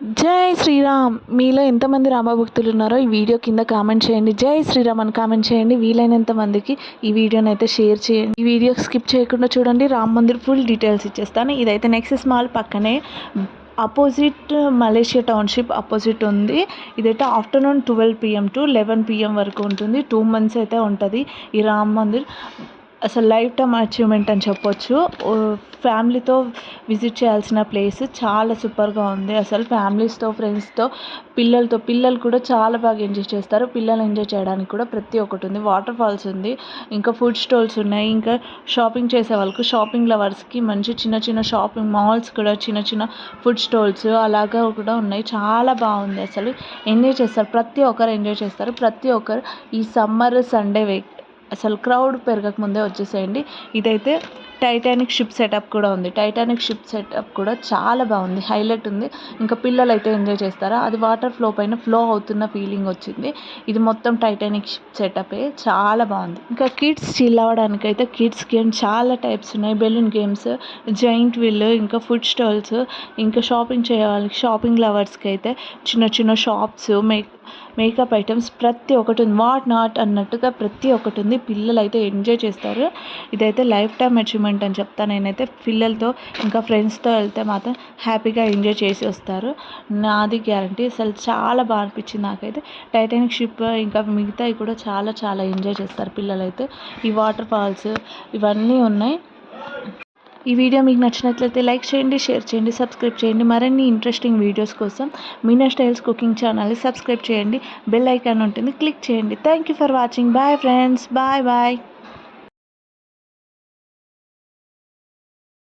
జై శ్రీరామ్. మీలో ఎంతమంది రామభక్తులు ఉన్నారో ఈ వీడియో కింద కామెంట్ చేయండి. జై శ్రీరామ్ అని కామెంట్ చేయండి. వీలైనంత మందికి ఈ వీడియోని అయితే షేర్ చేయండి. ఈ వీడియో స్కిప్ చేయకుండా చూడండి. రామ్ మందిర్ ఫుల్ డీటెయిల్స్ ఇచ్చేస్తాను. ఇదైతే నెక్సెస్ మాల్ పక్కనే అపోజిట్ మలేషియా టౌన్షిప్ అపోజిట్ ఉంది. ఇదైతే ఆఫ్టర్నూన్ 12 PM టు 11 PM వరకు ఉంటుంది. 2 months అయితే ఉంటుంది ఈ రామ్ మందిర్. అసలు లైఫ్ టైమ్ అచీవ్మెంట్ అని చెప్పొచ్చు. ఫ్యామిలీతో విజిట్ చేయాల్సిన ప్లేస్. చాలా సూపర్గా ఉంది. అసలు ఫ్యామిలీస్తో, ఫ్రెండ్స్తో, పిల్లలు కూడా చాలా బాగా ఎంజాయ్ చేస్తారు. పిల్లలు ఎంజాయ్ చేయడానికి కూడా ప్రతి ఒక్కటి ఉంది. వాటర్ ఫాల్స్ ఉంది, ఇంకా ఫుడ్ స్టాల్స్ ఉన్నాయి, ఇంకా షాపింగ్ చేసే వాళ్ళకు, షాపింగ్ లవర్స్కి మంచి చిన్న చిన్న షాపింగ్ మాల్స్ కూడా, చిన్న చిన్న ఫుడ్ స్టాల్స్ అలాగా కూడా ఉన్నాయి. చాలా బాగుంది. అసలు ఎంజాయ్ చేస్తారు, ప్రతి ఒక్కరు ఎంజాయ్ చేస్తారు. ప్రతి ఒక్కరు ఈ సమ్మర్ సండే అసలు క్రౌడ్ పెరగక ముందే వచ్చేసేయండి. ఇదైతే టైటానిక్ షిప్ సెటప్ కూడా ఉంది. టైటానిక్ షిప్ సెటప్ కూడా చాలా బాగుంది, హైలైట్ ఉంది. ఇంకా పిల్లలు అయితే ఎంజాయ్ చేస్తారా, అది వాటర్ ఫ్లో అవుతున్న ఫీలింగ్ వచ్చింది. ఇది మొత్తం టైటానిక్ షిప్ సెటపే, చాలా బాగుంది. ఇంకా కిడ్స్ చిల్ అవ్వడానికి అయితే కిడ్స్ గేమ్ చాలా టైప్స్ ఉన్నాయి. బెలూన్ గేమ్స్, జైంట్ వీల్, ఇంకా ఫుడ్ స్టాల్స్, ఇంకా షాపింగ్ చేయాలి. షాపింగ్ లవర్స్కి అయితే చిన్న చిన్న షాప్స్, మేకప్ ఐటమ్స్ ప్రతి ఒక్కటి ఉంది. వాట్ నాట్ అన్నట్టుగా ప్రతి ఒక్కటి ఉంది. పిల్లలు అయితే ఎంజాయ్ చేస్తారు. ఇదైతే లైఫ్ టైమ్ అచీవ్మెంట్ అని చెప్తాను నేనైతే. పిల్లలతో ఇంకా ఫ్రెండ్స్తో వెళ్తే మాత్రం హ్యాపీగా ఎంజాయ్ చేసి వస్తారు, నాది గ్యారంటీ. అసలు చాలా బాగా అనిపించింది నాకైతే. టైటానిక్ షిప్ ఇంకా మిగతావి కూడా చాలా చాలా ఎంజాయ్ చేస్తారు పిల్లలైతే. ఈ వాటర్ ఫాల్స్ ఇవన్నీ ఉన్నాయి. ఈ వీడియో మీకు నచ్చినట్లయితే లైక్ చేయండి, షేర్ చేయండి, సబ్స్క్రైబ్ చేయండి. మరిన్ని ఇంట్రెస్టింగ్ వీడియోస్ కోసం మీనా స్టైల్స్ కుకింగ్ ఛానల్ని సబ్స్క్రైబ్ చేయండి. బెల్ ఐకాన్ ఉంటుంది, క్లిక్ చేయండి. Thank you for watching. Bye friends, bye.